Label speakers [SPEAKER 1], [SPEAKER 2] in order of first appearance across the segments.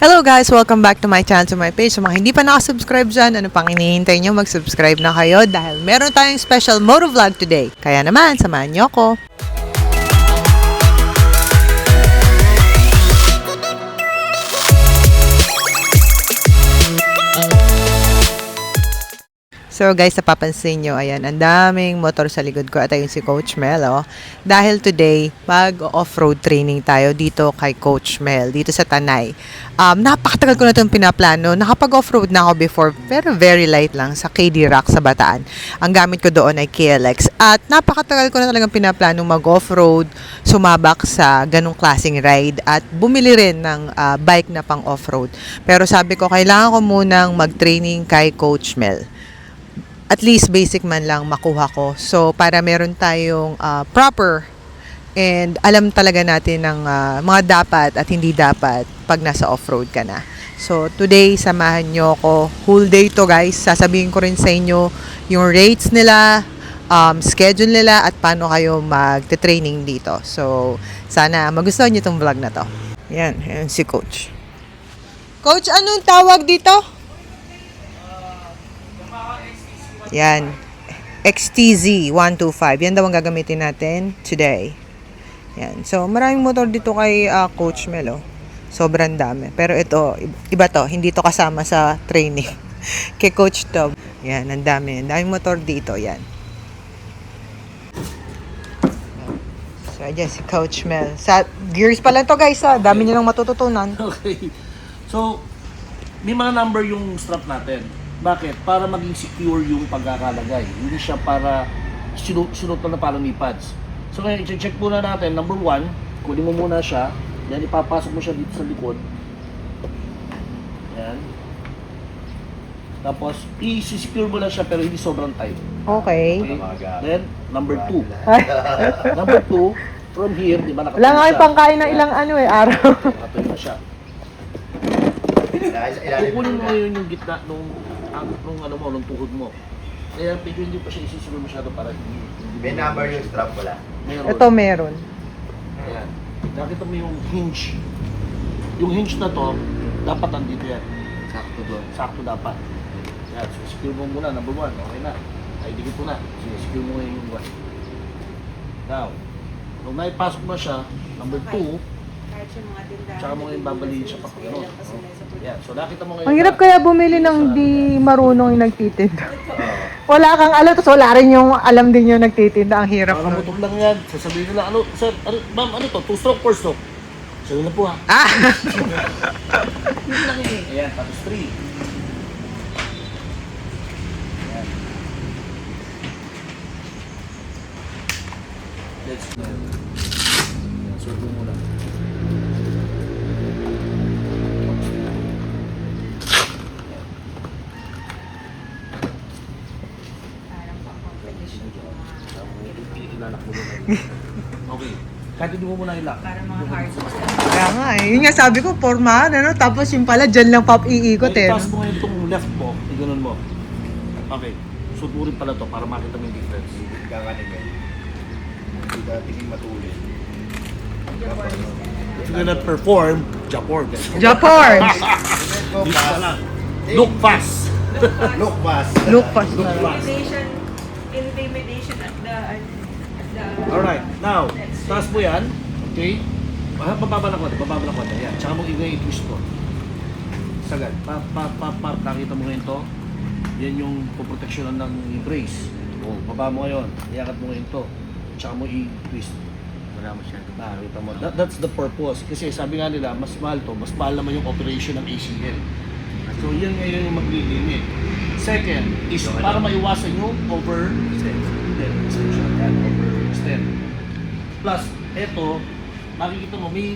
[SPEAKER 1] Hello guys! Welcome back to my channel, to my page. Sa mga hindi pa nakasubscribe dyan, ano pang hinihintay nyo? Mag-subscribe na kayo dahil meron tayong special moto vlog today. Kaya naman, samahan nyo ako. So guys, napapansin nyo, ayan, ang daming motor sa likod ko at ayun si Coach Mel, oh. Dahil today, mag-off-road training tayo dito kay Coach Mel, dito sa Tanay. Napakatagal ko na itong pinaplano. Nakapag-off-road na ako before, pero very light lang sa KD Rock sa Bataan. Ang gamit ko doon ay KLX. At napakatagal ko na talagang pinaplano mag-off-road, sumabak sa ganong klaseng ride at bumili rin ng bike na pang off-road. Pero sabi ko, kailangan ko munang mag-training kay Coach Mel. At least basic man lang makuha ko. So, para meron tayong proper and alam talaga natin ng mga dapat at hindi dapat pag nasa off-road ka na. So, today, samahan nyo ako. Whole day to guys. Sasabihin ko rin sa inyo yung rates nila, schedule nila, at paano kayo mag-training dito. So, sana magustuhan nyo itong vlog na to. Yan si Coach. Coach, anong tawag dito? Yan. XTZ 125. Yan daw ang gagamitin natin today. Yan. So, maraming motor dito kay Coach Melo. Sobrang dami. Pero ito, iba to. Hindi to kasama sa training. Kay Coach to. Yan, ang dami. Ang daming motor dito. Yan. So, ayan si Coach Mel. Sa gears pa lang to guys ha. Dami nyo nang matututunan.
[SPEAKER 2] Okay. So, may mga number yung strap natin. Bakit? Para maging secure yung pagkakalagay. Hindi siya para sunod na parang may pads. So ngayon, i-check muna natin. Number 1, kunin mo muna siya. Yan, ipapasok mo siya dito sa likod. Yan. Tapos, i-secure mo lang siya pero hindi sobrang tight.
[SPEAKER 1] Okay.
[SPEAKER 2] Then, number 2. Number 2, from here, di ba nakatuloy
[SPEAKER 1] Wala nga
[SPEAKER 2] siya?
[SPEAKER 1] yung pangkain ng ilang araw.
[SPEAKER 2] Nakatuloy na siya. Kukunin mo ngayon yung gitna nung tuhod mo. Kaya medyo hindi pa siya isisiguro masyado para hindi.
[SPEAKER 3] May number yung strap wala.
[SPEAKER 2] Meron.
[SPEAKER 1] Ito meron.
[SPEAKER 2] Ayan. Nakita mo yung hinge. Yung hinge na to, dapat nandito yan. Sakto doon. Sakto dapat. Ayan. So, secure mo muna. Number 1. Okay na. Ay, dikit mo na. Sige, secure mo ngayon yung 1. Now, nung naipasok mo siya, number 2, tsaka mo ngayon babalihin siya pa gano'n. Yan. So nakita mo ngayon.
[SPEAKER 1] Ang hirap kaya bumili ng di marunong yung nagtitinda. Wala kang alam, tapos wala rin yung alam din yung nagtitinda. Ang hirap.
[SPEAKER 2] Parang butok lang yan. Sasabihin nila, sir, ma'am, ano to? 2-stroke, 4-stroke? Sabi na po ha. Yun lang eh. Ayan, tapos 3. Ayan. Let's go. Ayan, sorbo mo lang. Okay. Kahit hindi mo muna ilak.
[SPEAKER 1] Kaya nga eh. Yun nga sabi ko, forma, ano? Tapos yung pala, dyan lang iikot eh.
[SPEAKER 2] Itaas mo ngayon itong left mo, ganun mo. Okay. Suot mo rin pala to para makita mo yung difference.
[SPEAKER 3] Kakanin mo. Hindi ka tingin matulin.
[SPEAKER 2] If you cannot perform, Japor.
[SPEAKER 1] Japor!
[SPEAKER 2] Dito ka lang. Look fast.
[SPEAKER 3] Look fast.
[SPEAKER 1] Look fast.
[SPEAKER 2] Look fast.
[SPEAKER 4] Intimidation at the
[SPEAKER 2] Alright. Now, taas mo yan. Okay? Bababa na konti. Yan. Tsaka mo ingay i-twist mo. Sagad. Pap. Nakita mo ngayon to. Yan yung poproteksyonan ng brace. O, baba mo ngayon. Iyakat mo ngayon to. Tsaka mo i-twist. Wala mo siya. Nakita mo. That's the purpose. Kasi sabi nga nila, mas mahal to. Mas mahal naman yung operation ng ACL. So, yan ngayon yung mag-limit. Second, is para maiwasan yung overextend. Overextend. Plus, eto, makikita mo, may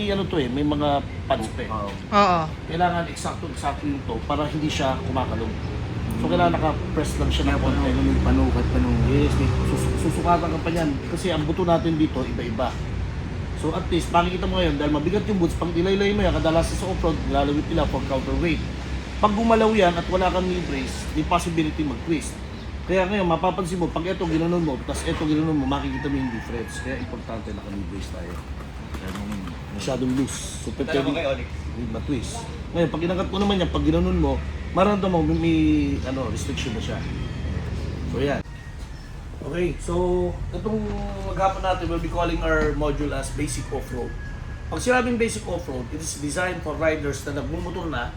[SPEAKER 2] ano to eh, may mga pads pa eh.
[SPEAKER 1] Oo.
[SPEAKER 2] Kailangan eksakto yung to para hindi siya kumakalong. So, kailangan naka-press lang siya ng konti.
[SPEAKER 3] Panukat.
[SPEAKER 2] Yes, may susukatan ka pa yan. Kasi ang buto natin dito, iba-iba. So, at least, makikita mo ngayon, dahil mabigat yung boots, pag nilay-lay mo yan, kadalasan sa off-road, nilalawit nila for counterweight. Pag gumalaw yan at wala kang knee brace, may possibility mag-twist. Kaya ngayon, mapapansin mo, pag ito ginanon mo, tapos ito ginanon mo, makikita mo yung difference. Kaya importante naka-knee brace tayo. Kaya masyadong loose. So,
[SPEAKER 3] Dala mo
[SPEAKER 2] pwede
[SPEAKER 3] kay Onyx.
[SPEAKER 2] matwist. Ngayon, pag inangat mo naman yan, pag ginanon mo, maramdaman mo may restriction na siya. So, yan. Okay, so itong maghapon natin, we'll be calling our module as Basic Off-Road. Pag sinabing Basic Off-Road, it is designed for riders na nagmumotor na,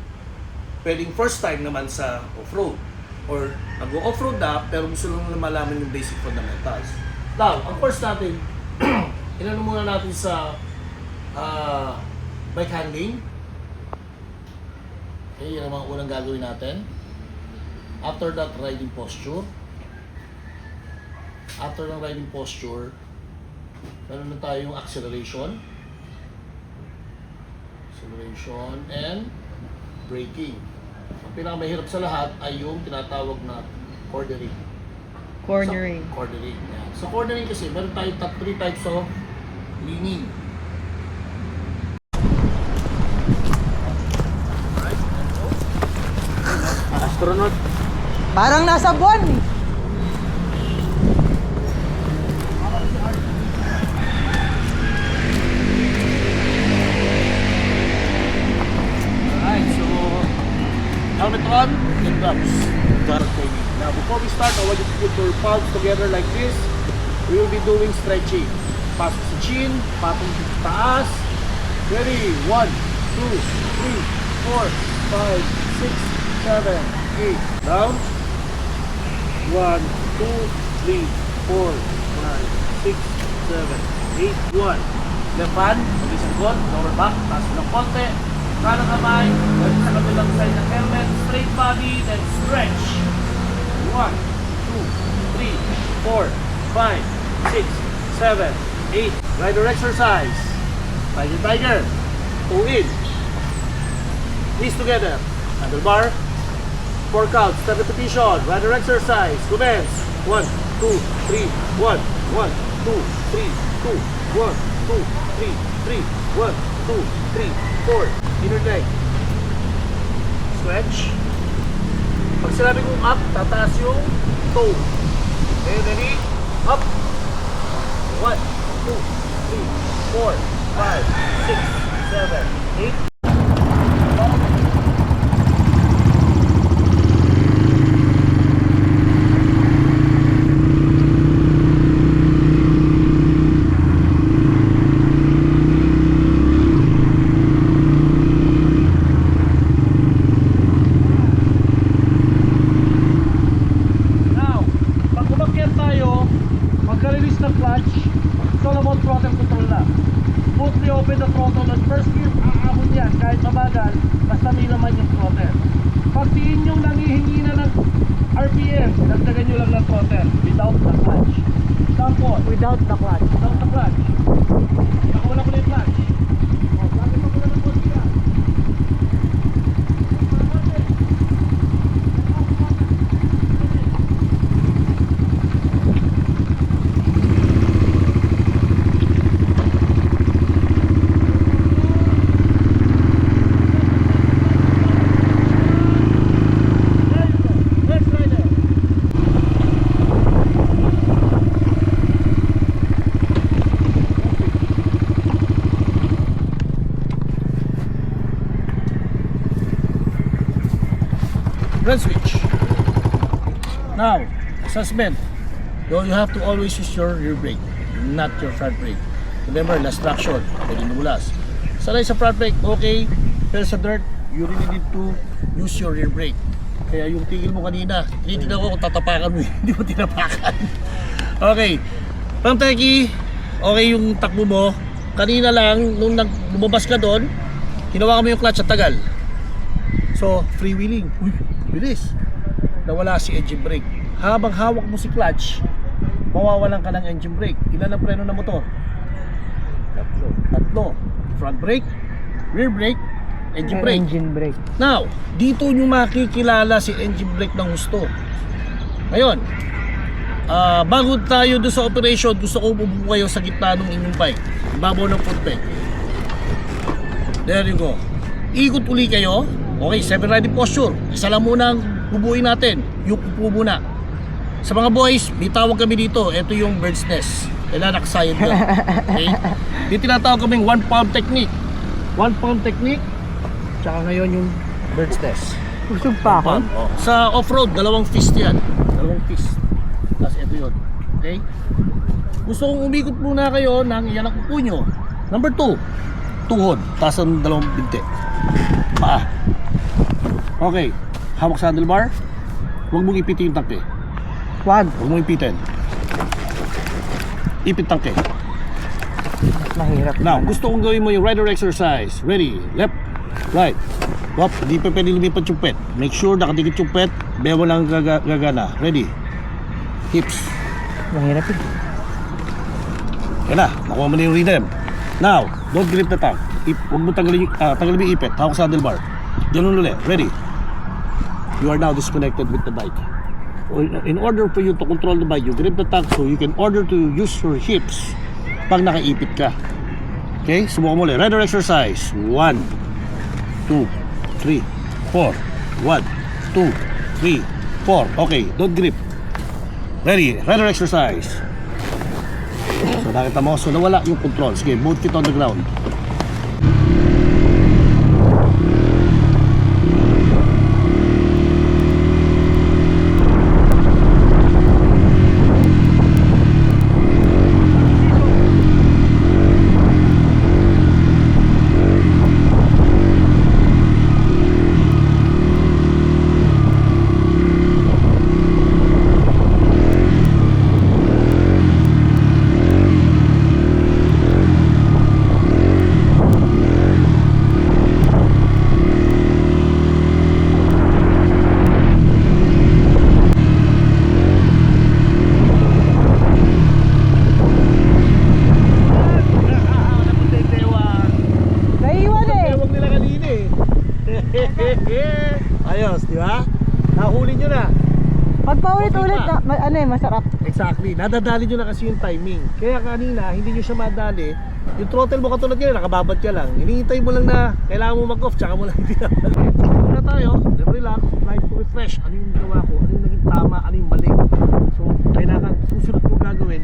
[SPEAKER 2] pwedeng first time naman sa off-road. Or nag-off-road na, pero gusto lang na malaman yung basic fundamentals. Now, ang first natin, inano muna natin sa bike handling. Okay, yan ang mga unang gagawin natin. After that, riding posture. After ng riding posture, meron na tayong acceleration. Acceleration and braking. Ang pinakamahirap sa lahat ay yung tinatawag na cornering.
[SPEAKER 1] Cornering.
[SPEAKER 2] Cornering. Yan. Sa cornering kasi, meron tayong 3 types of leaning. Astronaut.
[SPEAKER 1] Parang nasa buwan eh.
[SPEAKER 2] Alright, so helmet on and gloves. Garage training. Now before we start, I want you to put your palms together like this. We will be doing stretching. Pasok sa chin, patong sa taas. Ready? 1, 2, 3, 4, 5, 6, 7, 8. Down. 1, 2, 3, 4, 5, 6, 7, 8. 1. Left hand, mag-isang kon, lower back, taas ng konti. Kanang kamay, balik sa kabilang side ng helmet, straight body, then stretch. 1, 2, 3, 4, 5, 6, 7, 8. Rider exercise. Tiger, tiger. Toe in. Knees together. Handlebar. 4 counts, 10 repetition. Rider exercise. Commence. 1, 2, 3, 1, 1, 2, 3, 2, 1, 2, 3, 3, 1, 2, 3, 4. Inner leg. Stretch. Pag sinabi kong up, tataas yung toe. Okay, ready? Up. 1, 2, 3, 4, 5, 6, 7, 8. Now, pag umakyat tayo, magka-release ng clutch, it's all about throttle control na. Smoothly open the throttle at first gear, aabot yan kahit mabagal, basta may naman yung throttle. Pag tiin yung nangihingi na ng RPM, dagdagan nyo lang ng throttle without the clutch. Sample,
[SPEAKER 1] Without the clutch.
[SPEAKER 2] without the clutch. Baka wala ko na yung clutch. O, bakit pa wala ng konti ka? Next rider. Run switch. Now, assessment. You have to always use your rear brake, not your front brake. Remember, last traction, pwede numulas. Sanay sa front brake, okay. Pero sa dirt, you really need to use your rear brake. Kaya yung tigil mo kanina, tinitignan ko kung tatapakan mo, hindi mo tinapakan. Okay. Pang Teki, okay yung takbo mo. Kanina lang, nung lumabas ka doon, hinawakan mo yung clutch at tagal. So, freewheeling. Uy, bilis. Nawala si engine brake. Habang hawak mo si clutch, mawawalan ka ng engine brake. Ilan ang preno ng motor? Tatlo. Front brake, rear brake, engine brake.
[SPEAKER 1] Engine brake.
[SPEAKER 2] Now, dito nyo makikilala si engine brake ng gusto. Ngayon, bago tayo doon sa operation, gusto ko upo kayo sa gitna ng inyong bike. Ibabaw ng foot peg. There you go. Ikot uli kayo. Okay, 7 riding posture. Isa lang muna ang bubuin natin. Yung upo muna. Sa mga boys, may tawag kami dito. Ito yung bird's nest. Kailangan nakasayad ka. Okay? Di tinatawag kaming 1 palm technique. 1 palm technique, tsaka ngayon yung bird's nest.
[SPEAKER 1] Busog pa ako.
[SPEAKER 2] Oh. Sa off-road, 2 fist yan. 2 fist. Tapos ito yun. Okay? Gusto kong umikot muna kayo ng iyan ang kuko nyo. Number 2, tuhod. Taas ang 2 binti. Paa. Okay. Hawak sa handlebar. Huwag mong ipitin yung tangke.
[SPEAKER 1] Wag.
[SPEAKER 2] Huwag mong ipitin. Ipit tangke.
[SPEAKER 1] Mahirap.
[SPEAKER 2] Now, gusto kong gawin mo yung rider exercise. Ready? Left, right. Wap, hindi pa pwede lumipat yung pet. Make sure nakadikit yung pet. Bewa lang gagana. Ready? Hips.
[SPEAKER 1] Mahirap eh.
[SPEAKER 2] Yan na, nakuha mo na yung rhythm. Now, don't grip the tank. Huwag mo tanggalin mo yung ipet. Hawak sa handlebar. Ganun ulit. Ready? You are now disconnected with the bike. In order for you to control the bike, you grip the tank so you can order to use your hips pag nakaipit ka. Okay? Subukan mo ulit. Rider exercise. 1, 2, 3, 4. 1, 2, 3, 4. Okay, don't grip. Ready? Rider exercise. So nakita mo, so nawala yung control. Sige, both feet on the ground.
[SPEAKER 1] Naiwan eh.
[SPEAKER 2] Huwag nila kanina eh. Ayos, di ba? Nahuli nyo na.
[SPEAKER 1] Pag paulit-ulit na, ano eh, masarap.
[SPEAKER 2] Exactly. Nadadali nyo na kasi yung timing. Kaya kanina, hindi nyo siya madali. Yung throttle mo katulad nyo, nakababad ka lang. Hinihintay mo lang na kailangan mo mag-off, tsaka mo lang hindi nabalik. Muna tayo, relax, try to refresh. Ano yung ginawa ko? Ano yung naging tama? Ano yung mali? So, kailangan susunod ko gagawin.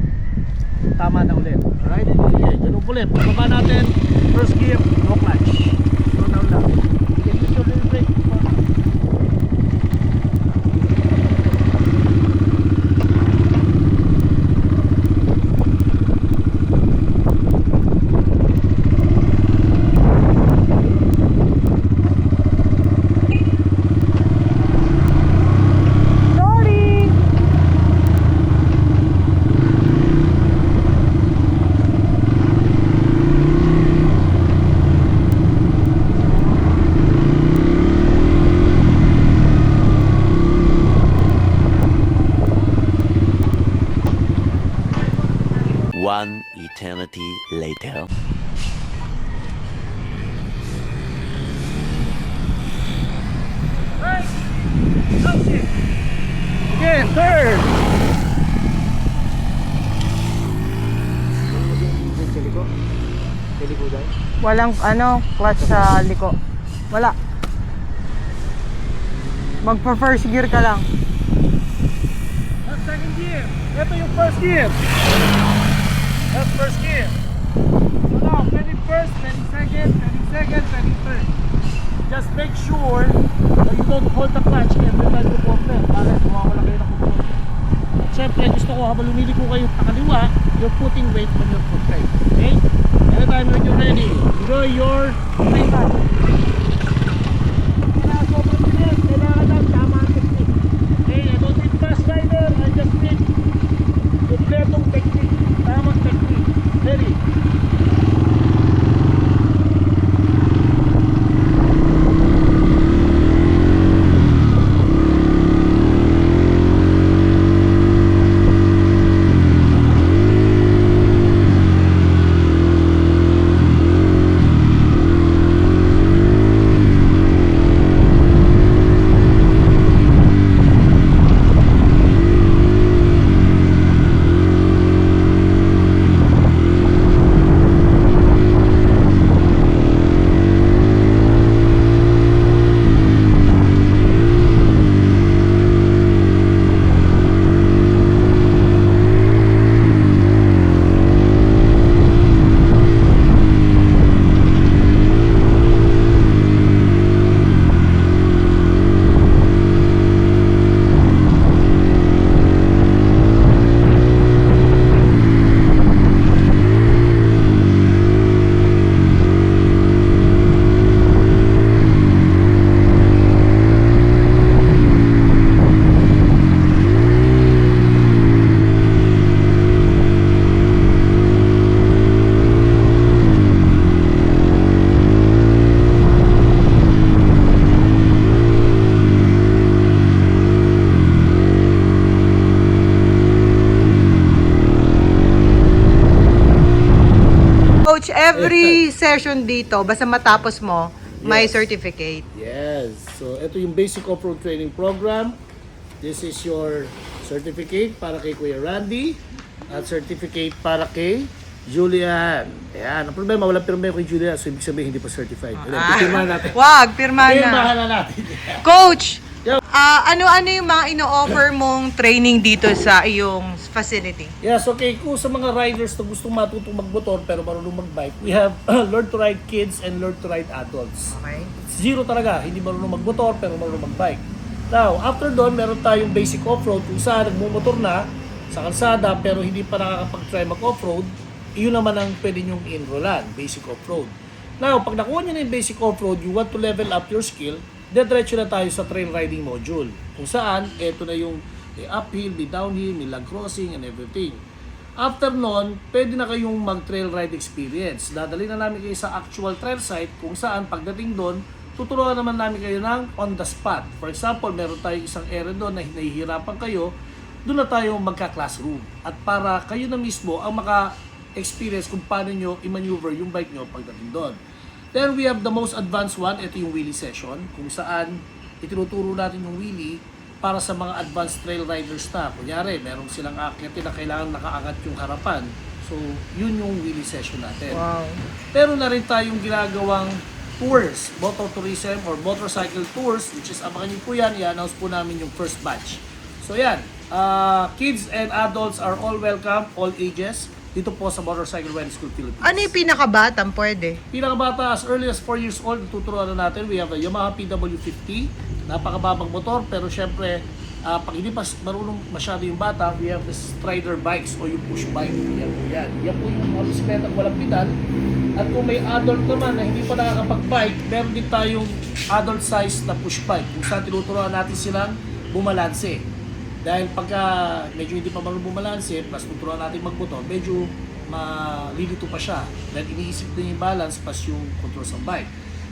[SPEAKER 2] Tama na ulit. Alright? Sige, ganun ulit. Pagbaba natin, first gear, no clutch. Slow down lang. Sige, use your little brake.
[SPEAKER 1] Sorry!
[SPEAKER 5] One eternity later.
[SPEAKER 2] Okay, third!
[SPEAKER 1] Walang clutch sa liko. Wala. Magpa first gear ka lang.
[SPEAKER 2] That's second gear. Ito yung first gear. That's first gear. So now, pwede first, pwede second, pwede third. Just make sure that you don't hold the clutch every time you open. Para mawawala kayo ng control. Siyempre, gusto ko habang lumiliko kayo pakaliwa, you're putting weight on your foot right. Okay? Anytime when you're ready, enjoy your playtime. Sobrang bilis, kailangan lang tama ang technique. Okay, I don't need fast rider, I just need kompletong technique, tamang technique. Ready?
[SPEAKER 1] session dito, basta matapos mo, may
[SPEAKER 2] Yes.
[SPEAKER 1] certificate.
[SPEAKER 2] Yes. So, ito yung basic off-road training program. This is your certificate para kay Kuya Randy at certificate para kay Julian. Ayan. Ang problema, walang pirma kay Julian. So, ibig sabihin, hindi pa certified. Pirmahan natin.
[SPEAKER 1] Wag, pirma na.
[SPEAKER 2] Pirmahan na natin.
[SPEAKER 1] Coach,
[SPEAKER 2] Yo.
[SPEAKER 1] ano-ano yung mga ino-offer mong training dito sa iyong facility?
[SPEAKER 2] Yes, okay. Kung sa mga riders na gustong matutong magmotor pero marunong magbike, we have learn to ride kids and learn to ride adults.
[SPEAKER 1] Okay.
[SPEAKER 2] Zero talaga. Hindi marunong magmotor pero marunong magbike. Now, after doon, meron tayong basic off-road kung saan nagmumotor na sa kalsada pero hindi pa nakakapag-try mag-off-road, iyon naman ang pwede nyong enrollan, basic off-road. Now, pag nakuha nyo na yung basic off-road, you want to level up your skill, diretso na tayo sa trail riding module. Kung saan, eto na yung may uphill, may downhill, may log crossing, and everything. After nun, pwede na kayong mag-trail ride experience. Dadali na namin kayo sa actual trail site kung saan pagdating doon, tuturuan naman namin kayo ng on the spot. For example, meron tayong isang area doon na nahihirapan kayo, doon na tayo magka-classroom. At para kayo na mismo ang maka-experience kung paano nyo i-maneuver yung bike nyo pagdating doon. Then we have the most advanced one, ito yung wheelie session, kung saan itinuturo natin yung wheelie para sa mga advanced trail riders na. Kunyari, meron silang akyatin na kailangan nakaangat yung harapan. So, yun yung wheelie session natin.
[SPEAKER 1] Wow.
[SPEAKER 2] Pero na rin tayong ginagawang tours, motor tourism or motorcycle tours, which is abangan nyo po yan, i-announce po namin yung first batch. So yan, kids and adults are all welcome, all ages, dito po sa Motorcycle Riding School Philippines.
[SPEAKER 1] Ano yung pinakabatang pwede?
[SPEAKER 2] Pinakabata, as early as 4 years old, tuturuan na natin. We have a Yamaha PW50, napakababang motor, pero syempre, pag hindi pa marunong masyado yung bata, we have the Strider bikes o yung push bike. Yan po yung mga bisikleta walang pedal. At kung may adult naman na hindi pa nakakapag-bike, meron din tayong adult size na push bike kung saan tinuturuan natin silang bumalanse. Dahil pagka medyo hindi pa marunong bumalanse, plus tuturuan natin magmotor, medyo malilito pa siya. Dahil iniisip din yung balance plus yung control sa bike.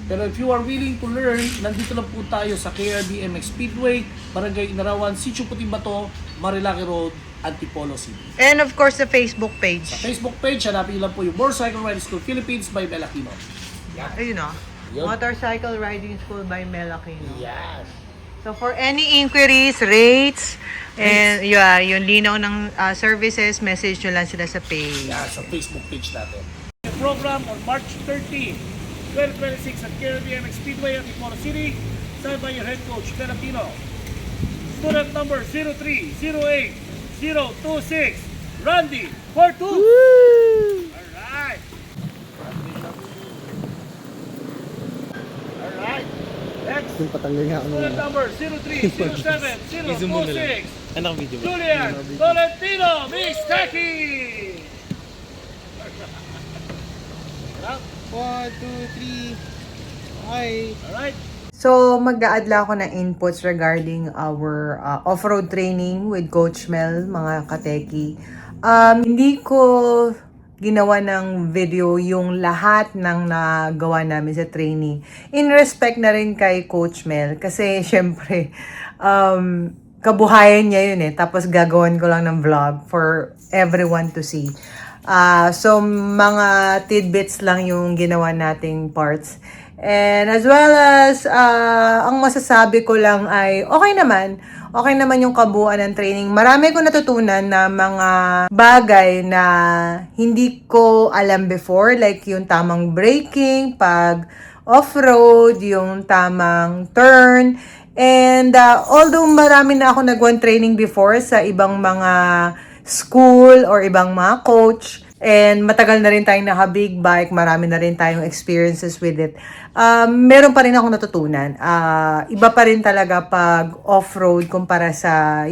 [SPEAKER 2] Pero if you are willing to learn, nandito lang po tayo sa KRB MX Speedway, Barangay Inarawan, Sitio Puting Bato, Marilaki Road, Antipolo City.
[SPEAKER 1] And of course, the Facebook page.
[SPEAKER 2] Sa Facebook page, hanapin nyo lang po yung Motorcycle Riding School Philippines by Mel Aquino.
[SPEAKER 1] Ayun o.
[SPEAKER 2] Yun.
[SPEAKER 1] Motorcycle Riding School by Mel Aquino.
[SPEAKER 2] Yes.
[SPEAKER 1] So for any inquiries, rates, and yung linaw ng services, message nyo lang sila sa page.
[SPEAKER 2] Yeah, sa Facebook page natin. The program on March 13, 2026 at KRB MX Speedway at Antipolo City, signed by your head coach, Mel Aquino. Student number 0308026, Randy, 42. Alright. Alright. Next. Student number 0307026, Julian Tolentino, Mix Taki.
[SPEAKER 3] 1, 2, 3. Hi.
[SPEAKER 2] Alright.
[SPEAKER 1] So, mag-aadla ako ng inputs regarding our off-road training with Coach Mel, mga kateki. Hindi ko ginawa ng video yung lahat ng nagawa namin sa training. In respect na rin kay Coach Mel, kasi syempre, kabuhayan niya yun eh. Tapos gagawin ko lang ng vlog for everyone to see. So, mga tidbits lang yung ginawa nating parts. And as well as, ang masasabi ko lang ay okay naman yung kabuuan ng training. Marami ko natutunan na mga bagay na hindi ko alam before, like yung tamang braking, pag off-road, yung tamang turn. And although marami na ako nag-one training before sa ibang mga school or ibang mga coach, and matagal na rin tayong naka-big bike, marami na rin tayong experiences with it. Meron pa rin akong natutunan. Iba pa rin talaga pag off-road kumpara sa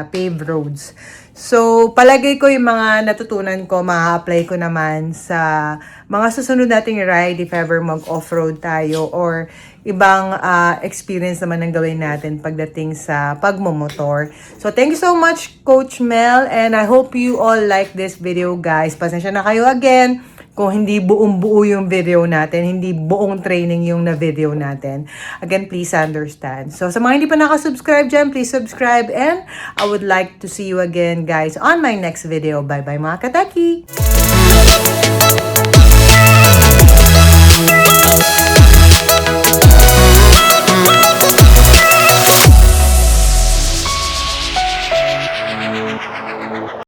[SPEAKER 1] paved roads. So, palagay ko yung mga natutunan ko, ma-apply ko naman sa mga susunod nating ride if ever mag-off-road tayo or ibang experience naman ang gawin natin pagdating sa pagmumotor. So, thank you so much, Coach Mel, and I hope you all like this video, guys. Pasensya na kayo again kung hindi buong-buo yung video natin, hindi buong training yung na-video natin. Again, please understand. So, sa mga hindi pa nakasubscribe dyan, please subscribe, and I would like to see you again, guys, on my next video. Bye-bye, mga kataki!